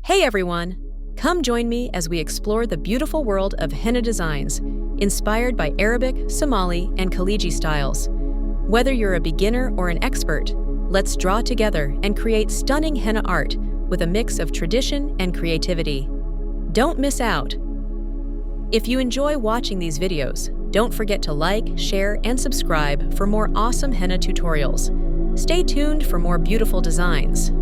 Hey everyone! Come join me as we explore the beautiful world of henna designs, inspired by Arabic, Somali, and Khaliji styles. Whether you're a beginner or an expert, let's draw together and create stunning henna art with a mix of tradition and creativity. Don't miss out! If you enjoy watching these videos, don't forget to like, share, and subscribe for more awesome henna tutorials. Stay tuned for more beautiful designs.